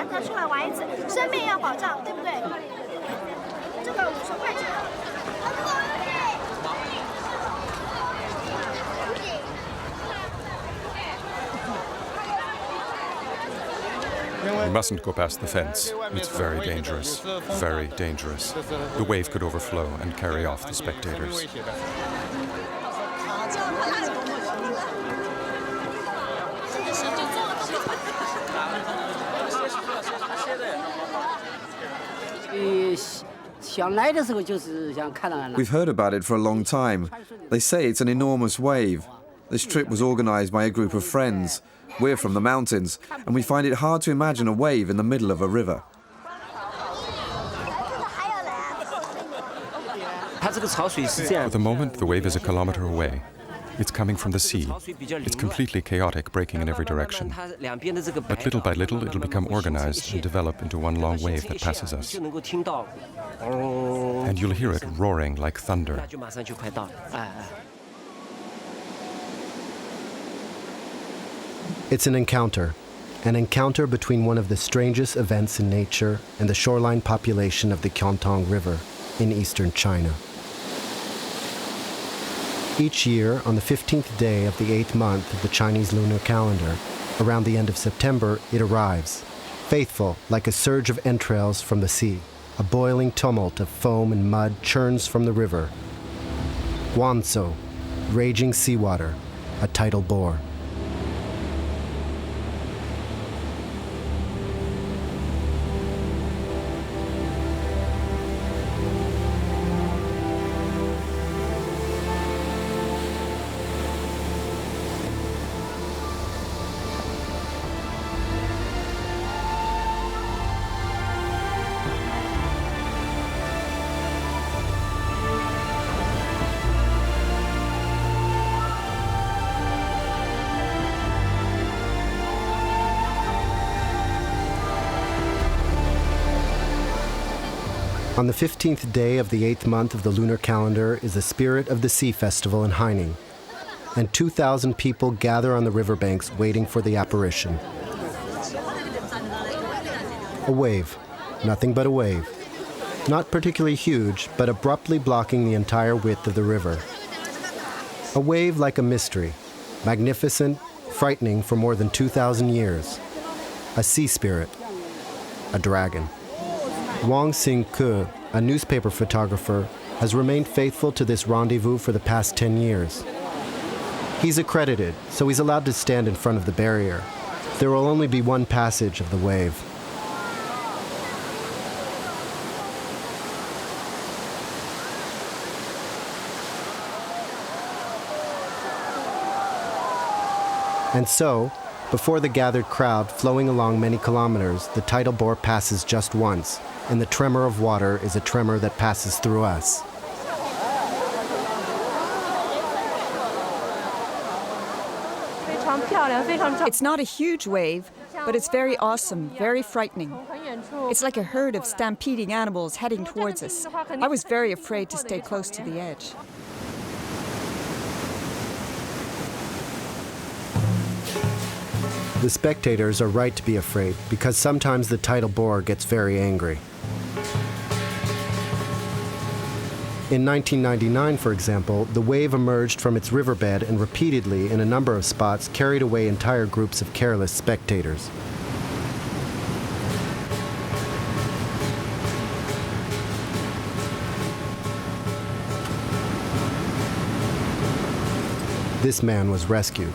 来，他出来玩一次，生命要保障，对不对？这个50块钱。We mustn't go past the fence. It's very dangerous. Very dangerous. The wave could overflow and carry off the spectators. We've heard about it for a long time. They say it's an enormous wave. This trip was organized by a group of friends. We're from the mountains, and we find it hard to imagine a wave in the middle of a river. At the moment, the wave is a kilometer away. It's coming from the sea. It's completely chaotic, breaking in every direction. But little by little, it'll become organized and develop into one long wave that passes us. And you'll hear it roaring like thunder. It's an encounter between one of the strangest events in nature and the shoreline population of the Qiantang River in eastern China. Each year, on the 15th day of the 8th month of the Chinese lunar calendar, around the end of September, it arrives, faithful like a surge of entrails from the sea. A boiling tumult of foam and mud churns from the river. Guanzhou, raging seawater, a tidal bore. On the 15th day of the 8th month of the lunar calendar is the Spirit of the Sea Festival in Haining, and 2,000 people gather on the riverbanks waiting for the apparition. A wave, nothing but a wave. Not particularly huge, but abruptly blocking the entire width of the river. A wave like a mystery, magnificent, frightening for more than 2,000 years. A sea spirit, a dragon. Wang Xingke, a newspaper photographer, has remained faithful to this rendezvous for the past 10 years. He's accredited, so he's allowed to stand in front of the barrier. There will only be one passage of the wave. And so, before the gathered crowd flowing along many kilometers, the tidal bore passes just once, and the tremor of water is a tremor that passes through us. It's not a huge wave, but it's very awesome, very frightening. It's like a herd of stampeding animals heading towards us. I was very afraid to stay close to the edge. The spectators are right to be afraid, because sometimes the tidal bore gets very angry. In 1999, for example, the wave emerged from its riverbed and repeatedly, in a number of spots, carried away entire groups of careless spectators. This man was rescued.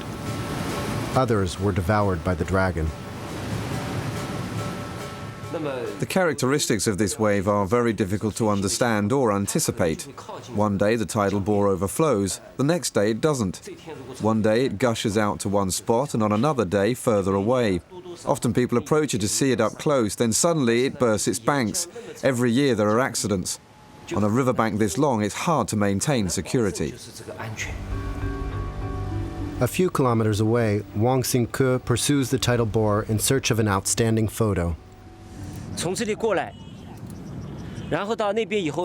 Others were devoured by the dragon. The characteristics of this wave are very difficult to understand or anticipate. One day the tidal bore overflows, the next day it doesn't. One day it gushes out to one spot and on another day further away. Often people approach it to see it up close, then suddenly it bursts its banks. Every year there are accidents. On a riverbank this long, it's hard to maintain security. A few kilometers away, Wang Xingke pursues the tidal bore in search of an outstanding photo.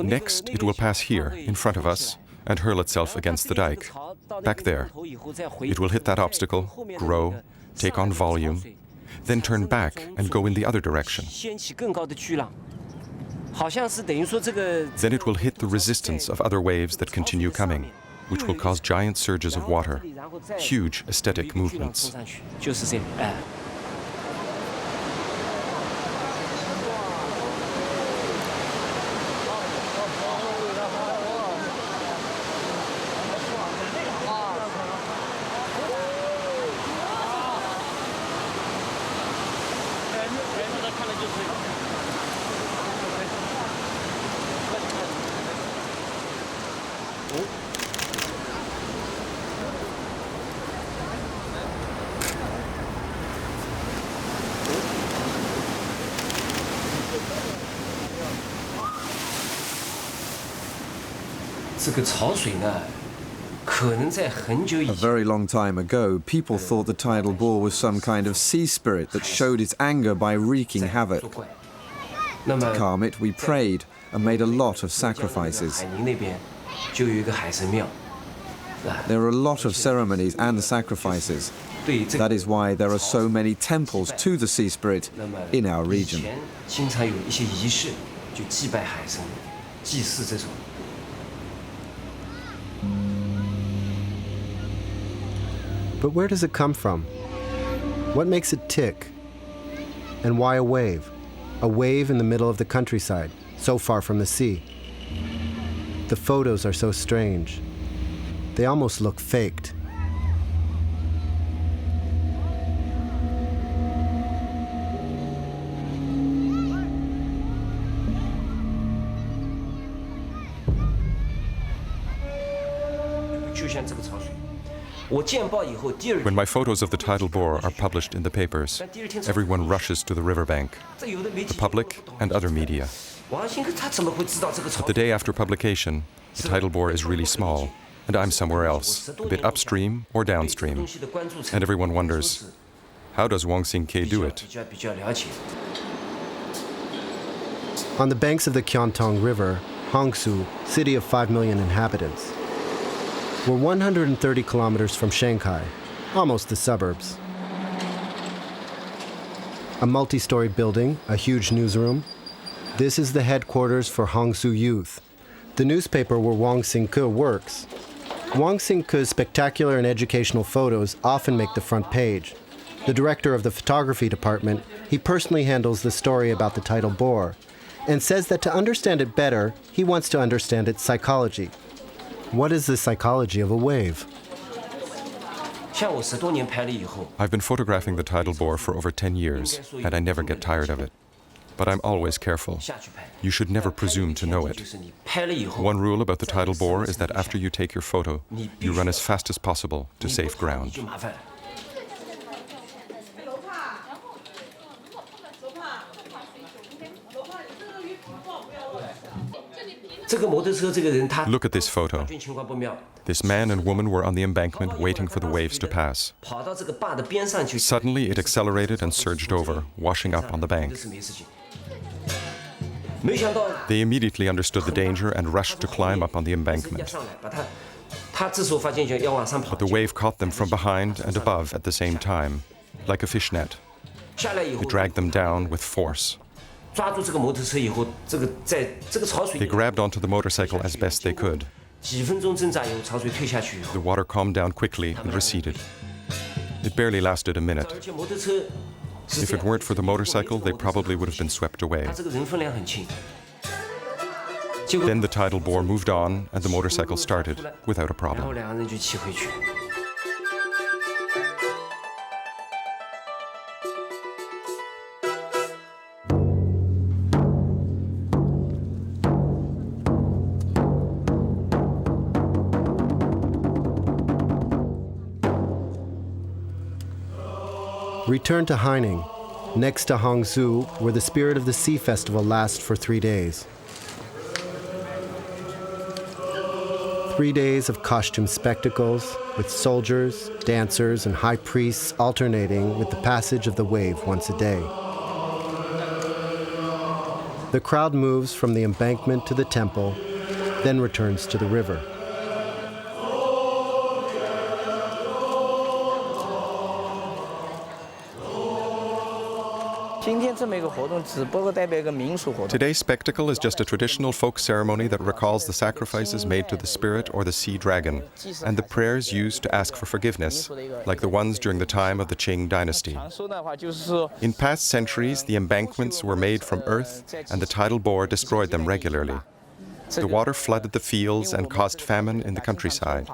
Next, it will pass here, in front of us, and hurl itself against the dike. Back there. It will hit that obstacle, grow, take on volume. then turn back and go in the other direction. Then it will hit the resistance of other waves that continue coming, which will cause giant surges of water, huge aesthetic movements. A very long time ago, people thought the tidal bore was some kind of sea spirit that showed its anger by wreaking havoc. To calm it, we prayed and made a lot of sacrifices. There are a lot of ceremonies and sacrifices. That is why there are so many temples to the sea spirit in our region. But where does it come from? What makes it tick? And why a wave? A wave in the middle of the countryside, so far from the sea. The photos are so strange. They almost look faked. When my photos of the tidal bore are published in the papers, everyone rushes to the riverbank, the public and other media. But the day after publication, the tidal bore is really small, and I'm somewhere else, a bit upstream or downstream. And everyone wonders, how does Wang Xingke do it? On the banks of the Qiantang River, Hangzhou, city of 5 million inhabitants, we're 130 kilometers from Shanghai, almost the suburbs. A multi-story building, a huge newsroom. This is the headquarters for Hangzhou Youth, the newspaper where Wang Xingke works. Wang Xingke's spectacular and educational photos often make the front page. The director of the photography department, he personally handles the story about the tidal bore, and says that to understand it better, he wants to understand its psychology. What is the psychology of a wave? I've been photographing the tidal bore for over 10 years, and I never get tired of it. But I'm always careful. You should never presume to know it. One rule about the tidal bore is that after you take your photo, you run as fast as possible to safe ground. Look at this photo. This man and woman were on the embankment waiting for the waves to pass. Suddenly it accelerated and surged over, washing up on the bank. They immediately understood the danger and rushed to climb up on the embankment. But the wave caught them from behind and above at the same time, like a fishnet. It dragged them down with force. They grabbed onto the motorcycle as best they could. The water calmed down quickly and receded. It barely lasted a minute. If it weren't for the motorcycle, they probably would have been swept away. Then the tidal bore moved on and the motorcycle started without a problem. Return to Haining, next to Hangzhou, where the Spirit of the Sea Festival lasts for 3 days. 3 days of costume spectacles, with soldiers, dancers, and high priests alternating with the passage of the wave once a day. The crowd moves from the embankment to the temple, then returns to the river. Today's spectacle is just a traditional folk ceremony that recalls the sacrifices made to the spirit or the sea dragon, and the prayers used to ask for forgiveness, like the ones during the time of the Qing dynasty. In past centuries, the embankments were made from earth, and the tidal bore destroyed them regularly. The water flooded the fields and caused famine in the countryside.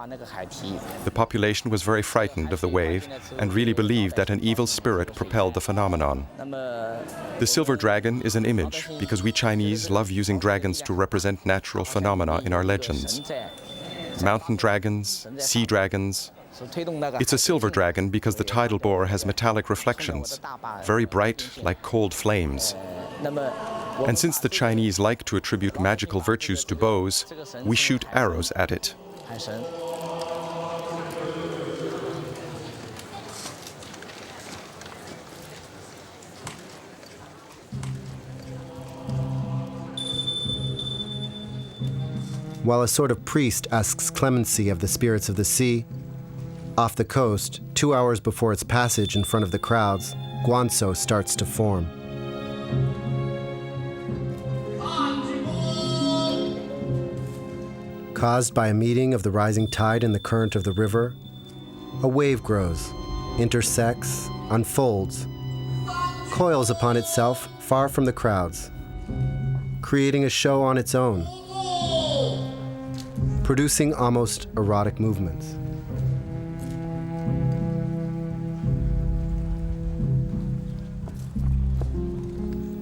The population was very frightened of the wave and really believed that an evil spirit propelled the phenomenon. The silver dragon is an image because we Chinese love using dragons to represent natural phenomena in our legends. Mountain dragons, sea dragons. It's a silver dragon because the tidal bore has metallic reflections, very bright like cold flames. And since the Chinese like to attribute magical virtues to bows, we shoot arrows at it. While a sort of priest asks clemency of the spirits of the sea, off the coast, 2 hours before its passage in front of the crowds, guanso starts to form. Caused by a meeting of the rising tide and the current of the river, a wave grows, intersects, unfolds, coils upon itself far from the crowds, creating a show on its own, producing almost erotic movements.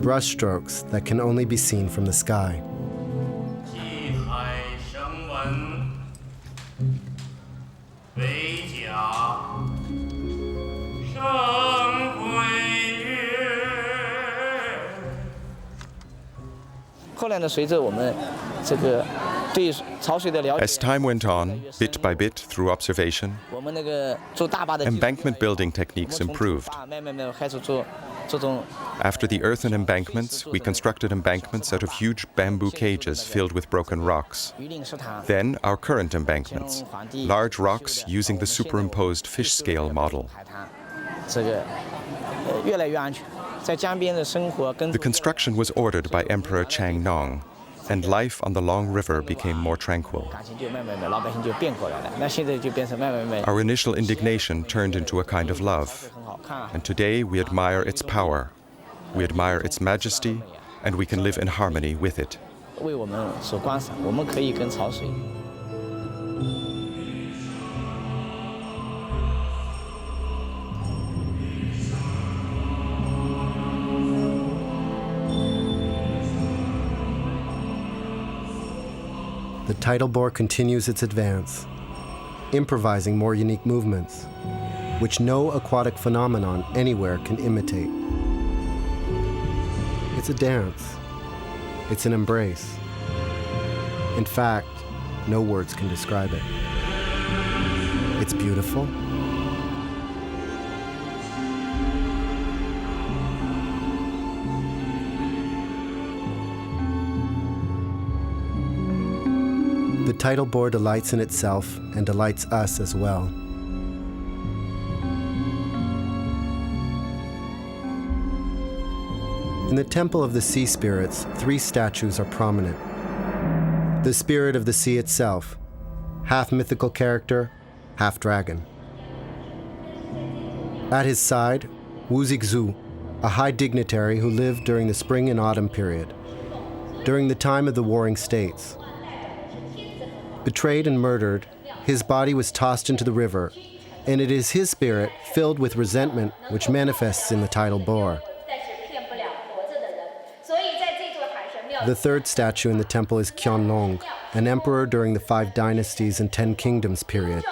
Brushstrokes that can only be seen from the sky. As time went on, bit by bit through observation, embankment building techniques improved. After the earthen embankments, we constructed embankments out of huge bamboo cages filled with broken rocks. Then our current embankments, large rocks using the superimposed fish scale model. The construction was ordered by Emperor Qiantang, and life on the long river became more tranquil. Our initial indignation turned into a kind of love, and today we admire its power, we admire its majesty, and we can live in harmony with it. The tidal bore continues its advance, improvising more unique movements, which no aquatic phenomenon anywhere can imitate. It's a dance. It's an embrace. In fact, no words can describe it. It's beautiful. The tidal bore delights in itself and delights us as well. In the Temple of the Sea Spirits, 3 statues are prominent. The spirit of the sea itself, half mythical character, half dragon. At his side, Wu Zixu, a high dignitary who lived during the spring and autumn period, during the time of the warring states. Betrayed and murdered, his body was tossed into the river, and it is his spirit, filled with resentment, which manifests in the tidal bore. The third statue in the temple is Qiantang, an emperor during the 5 dynasties and 10 kingdoms period.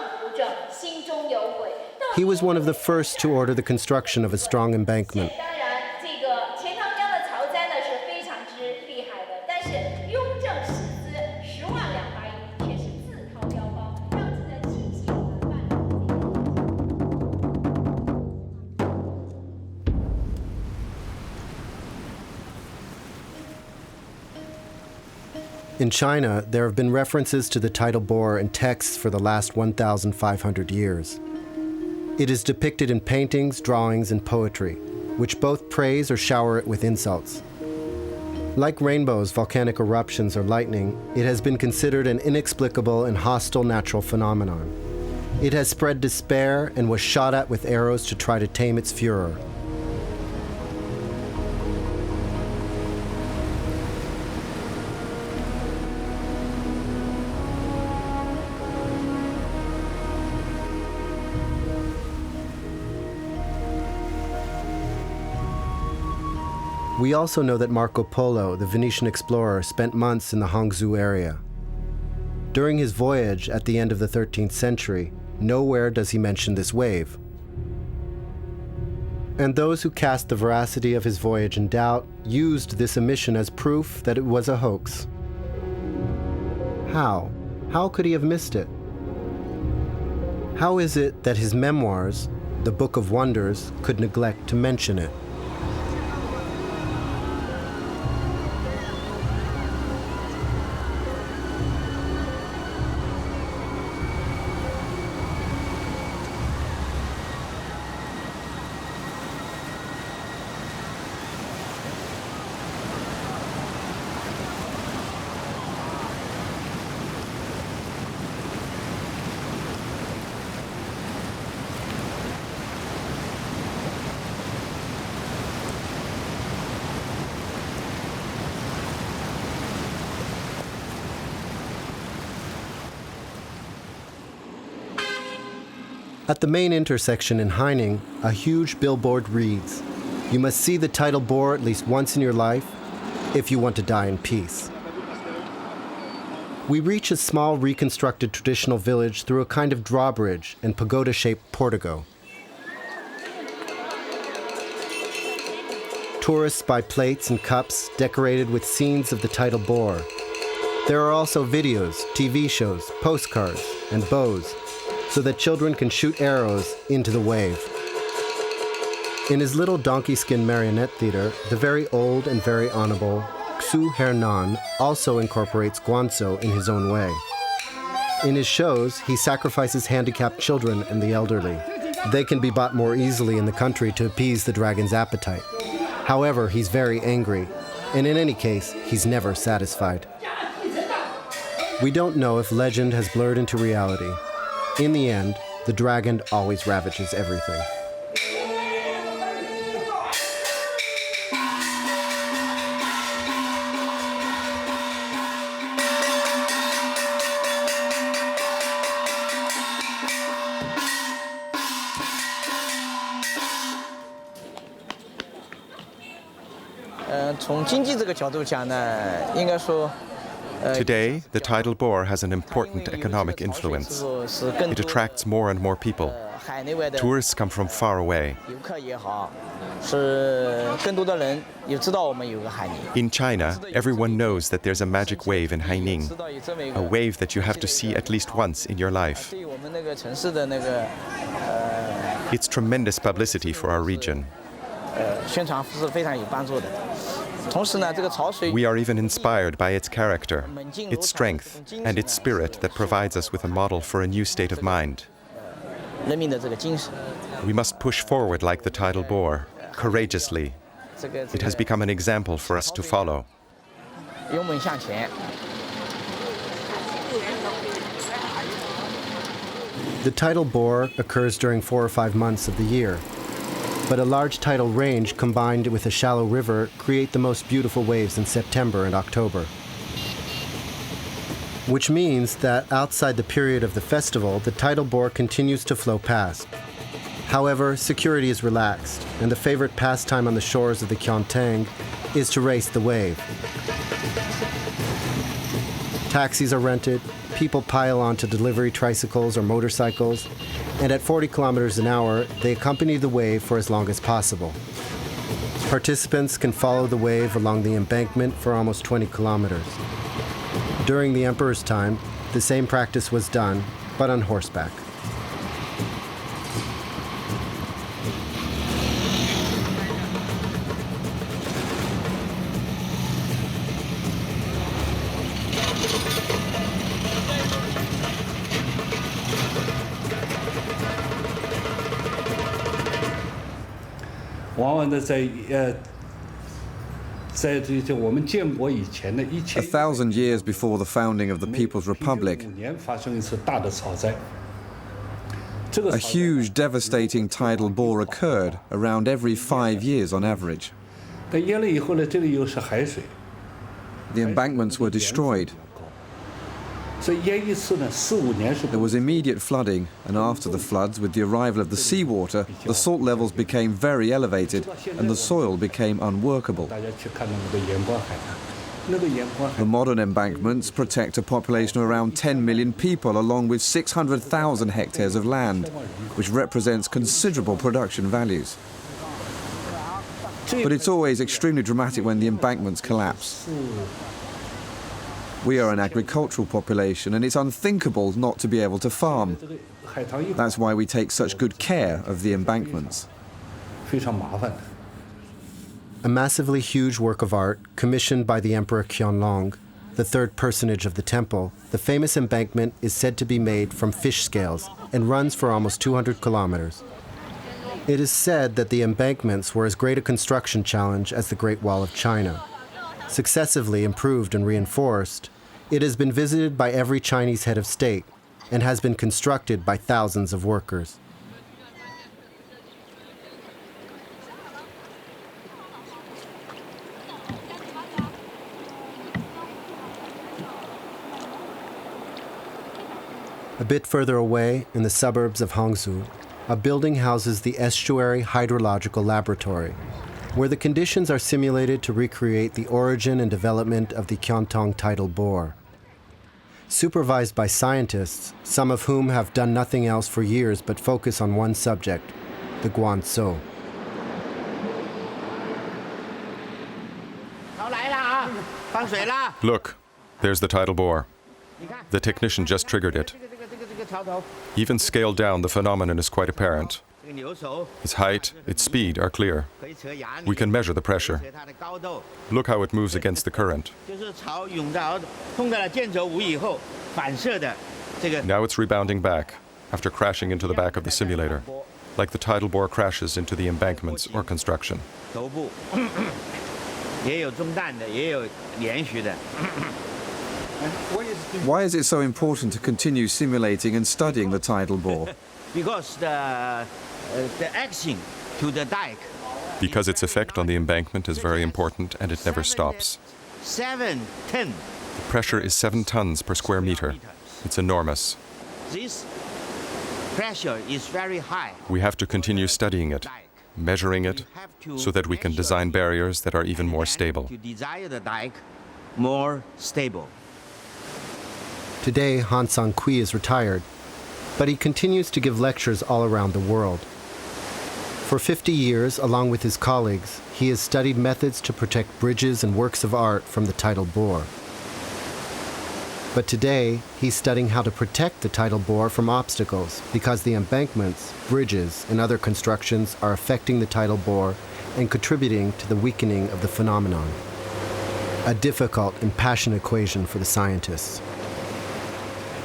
He was one of the first to order the construction of a strong embankment. In China, there have been references to the tidal bore in texts for the last 1,500 years. It is depicted in paintings, drawings, and poetry. which both praise or shower it with insults. Like rainbows, volcanic eruptions, or lightning, it has been considered an inexplicable and hostile natural phenomenon. It has spread despair and was shot at with arrows to try to tame its furor. We also know that Marco Polo, the Venetian explorer, spent months in the Hangzhou area. During his voyage at the end of the 13th century, nowhere does he mention this wave. And those who cast the veracity of his voyage in doubt used this omission as proof that it was a hoax. How? How could he have missed it? How is it that his memoirs, the Book of Wonders, could neglect to mention it? At the main intersection in Haining, a huge billboard reads, "You must see the tidal bore at least once in your life if you want to die in peace." We reach a small reconstructed traditional village through a kind of drawbridge and pagoda-shaped portico. Tourists buy plates and cups decorated with scenes of the tidal bore. There are also videos, TV shows, postcards, and bows, so that children can shoot arrows into the wave. In his little donkey skin marionette theater, the very old and very honorable Xu Hernan also incorporates guanzhou in his own way. In his shows, he sacrifices handicapped children and the elderly. They can be bought more easily in the country to appease the dragon's appetite. However, he's very angry, and in any case, he's never satisfied. We don't know if legend has blurred into reality. In the end, the dragon always ravages everything. Today, the tidal bore has an important economic influence. It attracts more and more people. Tourists come from far away. In China, everyone knows that there's a magic wave in Haining, a wave that you have to see at least once in your life. It's tremendous publicity for our region. We are even inspired by its character, its strength, and its spirit that provides us with a model for a new state of mind. We must push forward like the tidal bore, courageously. It has become an example for us to follow. The tidal bore occurs during 4 or 5 months of the year. But a large tidal range combined with a shallow river create the most beautiful waves in September and October. Which means that outside the period of the festival, the tidal bore continues to flow past. However, security is relaxed, and the favorite pastime on the shores of the Qiantang is to race the wave. Taxis are rented, people pile onto delivery tricycles or motorcycles, and at 40 kilometers an hour, they accompany the wave for as long as possible. Participants can follow the wave along the embankment for almost 20 kilometers. During the emperor's time, the same practice was done, but on horseback. 1,000 years before the founding of the People's Republic, a huge, devastating tidal bore occurred around every 5 years on average. The embankments were destroyed. There was immediate flooding, and after the floods, with the arrival of the seawater, the salt levels became very elevated and the soil became unworkable. The modern embankments protect a population of around 10 million people, along with 600,000 hectares of land, which represents considerable production values. But it's always extremely dramatic when the embankments collapse. We are an agricultural population, and it's unthinkable not to be able to farm. That's why we take such good care of the embankments. A massively huge work of art commissioned by the Emperor Qiantang, the third personage of the temple, the famous embankment is said to be made from fish scales and runs for almost 200 kilometers. It is said that the embankments were as great a construction challenge as the Great Wall of China. Successively improved and reinforced, it has been visited by every Chinese head of state and has been constructed by thousands of workers. A bit further away, in the suburbs of Hangzhou, a building houses the Estuary Hydrological Laboratory, where the conditions are simulated to recreate the origin and development of the Qiantang tidal bore. Supervised by scientists, some of whom have done nothing else for years but focus on one subject, the guanzhou. Look, there's the tidal bore. The technician just triggered it. Even scaled down, the phenomenon is quite apparent. Its height, its speed are clear. We can measure the pressure. Look how it moves against the current. Now it's rebounding back, after crashing into the back of the simulator, like the tidal bore crashes into the embankments or construction. Why is it so important to continue simulating and studying the tidal bore? Because the action to the dike. Because its effect on the embankment is very important and it never stops. 7 tons. The pressure is 7 tons per square meter. It's enormous. This pressure is very high. We have to continue studying it, measuring it, so that we can design barriers that are even more stable. To design the dike more stable. Today, Han Sang-kui is retired, but he continues to give lectures all around the world. For 50 years, along with his colleagues, he has studied methods to protect bridges and works of art from the tidal bore. But today, he's studying how to protect the tidal bore from obstacles because the embankments, bridges, and other constructions are affecting the tidal bore and contributing to the weakening of the phenomenon. A difficult and passionate equation for the scientists.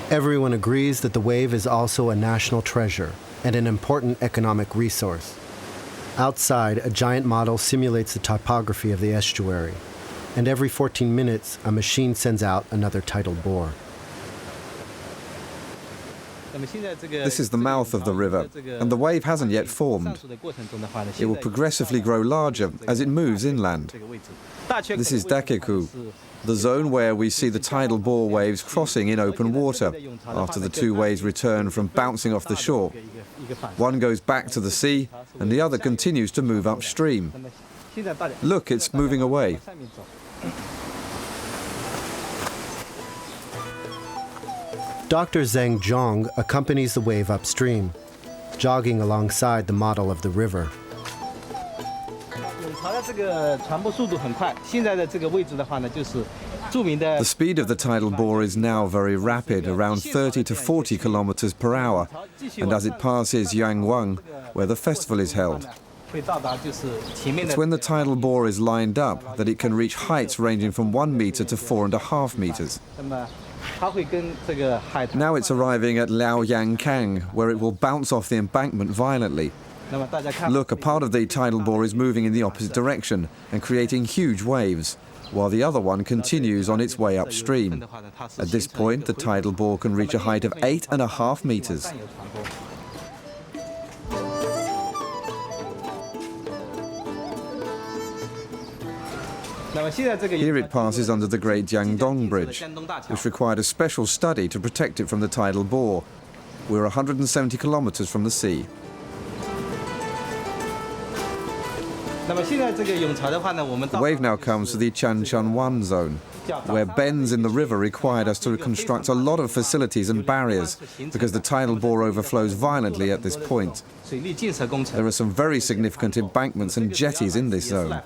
Everyone agrees that the wave is also a national treasure and an important economic resource. Outside, a giant model simulates the topography of the estuary, and every 14 minutes, a machine sends out another tidal bore. This is the mouth of the river, and the wave hasn't yet formed. It will progressively grow larger as it moves inland. This is Dakeku, the zone where we see the tidal bore waves crossing in open water after the two waves return from bouncing off the shore. One goes back to the sea, and the other continues to move upstream. Look, it's moving away. Dr. Zheng Zhong accompanies the wave upstream, jogging alongside the model of the river. The speed of the tidal bore is now very rapid, around 30 to 40 kilometers per hour, and as it passes Yangwang, where the festival is held. It's when the tidal bore is lined up that it can reach heights ranging from 1 meter to 4.5 meters. Now it's arriving at Liaoyangkang, where it will bounce off the embankment violently. Look, a part of the tidal bore is moving in the opposite direction and creating huge waves, while the other one continues on its way upstream. At this point, the tidal bore can reach a height of 8.5 meters. Here it passes under the Great Qiantang Bridge, which required a special study to protect it from the tidal bore. We're 170 kilometers from the sea. The wave now comes to the Qiantang zone, where bends in the river required us to construct a lot of facilities and barriers because the tidal bore overflows violently at this point. There are some very significant embankments and jetties in this zone.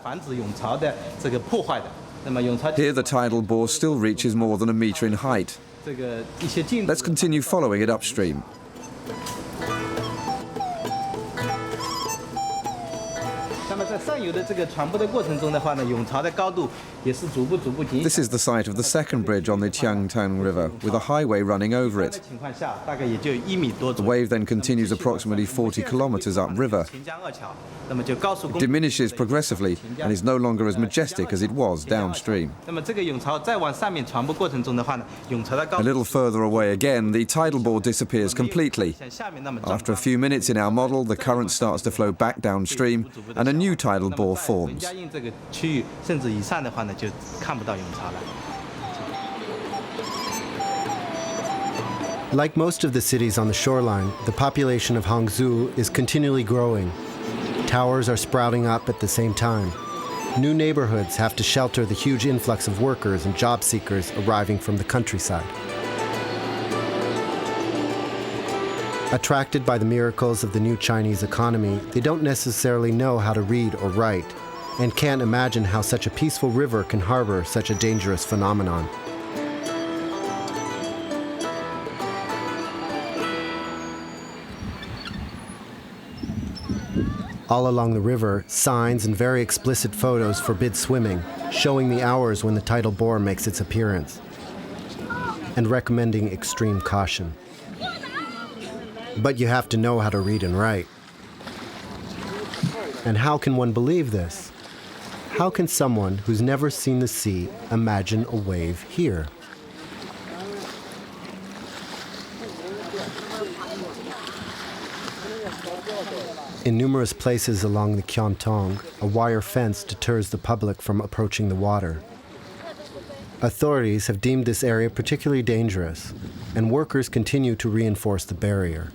Here the tidal bore still reaches more than a meter in height. Let's continue following it upstream. This is the site of the second bridge on the Qiantang River, with a highway running over it. The wave then continues approximately 40 kilometers upriver. It diminishes progressively and is no longer as majestic as it was downstream. A little further away again, the tidal bore disappears completely. After a few minutes in our model, the current starts to flow back downstream and a new tidal bore forms. Like most of the cities on the shoreline, the population of Hangzhou is continually growing. Towers are sprouting up at the same time. New neighborhoods have to shelter the huge influx of workers and job seekers arriving from the countryside. Attracted by the miracles of the new Chinese economy, they don't necessarily know how to read or write, and can't imagine how such a peaceful river can harbor such a dangerous phenomenon. All along the river, signs and very explicit photos forbid swimming, showing the hours when the tidal bore makes its appearance, and recommending extreme caution. But you have to know how to read and write. And how can one believe this? How can someone who's never seen the sea imagine a wave here? In numerous places along the Qiantang, a wire fence deters the public from approaching the water. Authorities have deemed this area particularly dangerous, and workers continue to reinforce the barrier.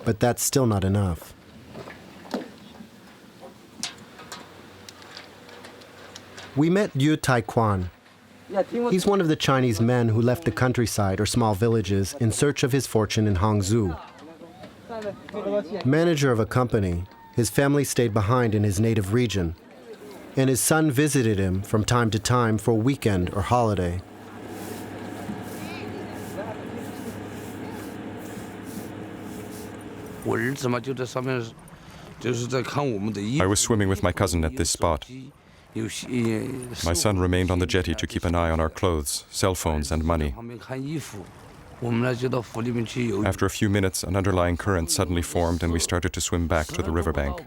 But that's still not enough. We met Yu Taikwan. He's one of the Chinese men who left the countryside or small villages in search of his fortune in Hangzhou. Manager of a company, his family stayed behind in his native region, and his son visited him from time to time for a weekend or holiday. I was swimming with my cousin at this spot. My son remained on the jetty to keep an eye on our clothes, cell phones, and money. After a few minutes, an underlying current suddenly formed and we started to swim back to the riverbank.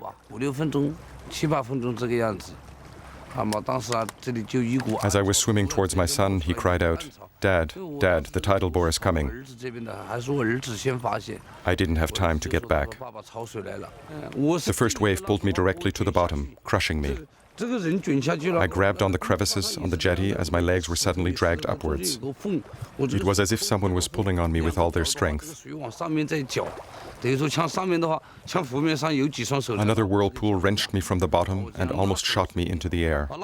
As I was swimming towards my son, he cried out, "Dad, Dad, the tidal bore is coming." I didn't have time to get back. The first wave pulled me directly to the bottom, crushing me. I grabbed on the crevices on the jetty as my legs were suddenly dragged upwards. It was as if someone was pulling on me with all their strength. Another whirlpool wrenched me from the bottom and almost shot me into the air. I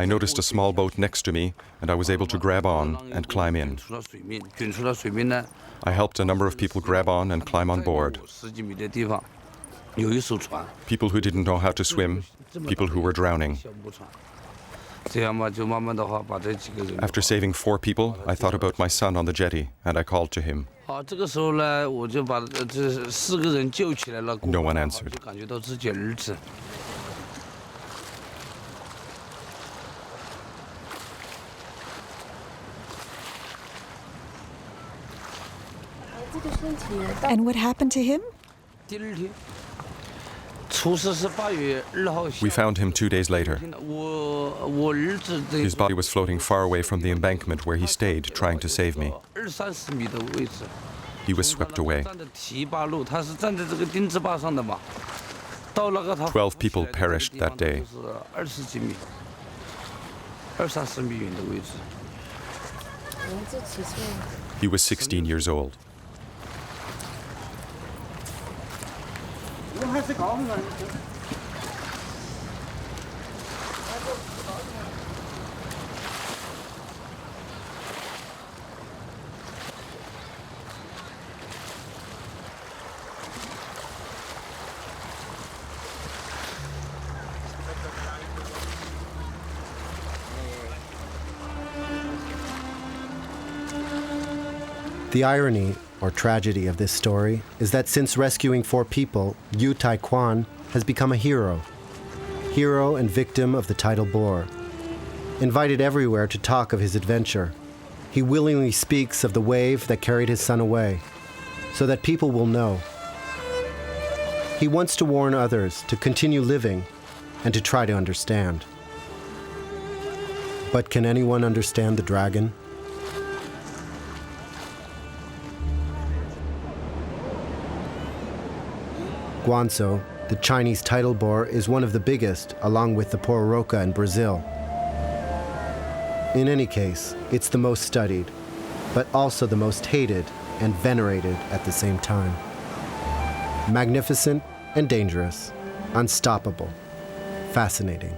noticed a small boat next to me, and I was able to grab on and climb in. I helped a number of people grab on and climb on board. People who didn't know how to swim, people who were drowning. After saving 4 people, I thought about my son on the jetty, and I called to him. No one answered. And what happened to him? We found him 2 days later. His body was floating far away from the embankment where he stayed, trying to save me. He was swept away. 12 people perished that day. He was 16 years old. The irony, or tragedy, of this story is that since rescuing 4 people, Yu Taiquan has become a hero. Hero and victim of the tidal bore. Invited everywhere to talk of his adventure, he willingly speaks of the wave that carried his son away, so that people will know. He wants to warn others to continue living and to try to understand. But can anyone understand the dragon? Guanso, the Chinese tidal bore, is one of the biggest, along with the pororoca in Brazil. In any case, it's the most studied, but also the most hated and venerated at the same time. Magnificent and dangerous, unstoppable, fascinating.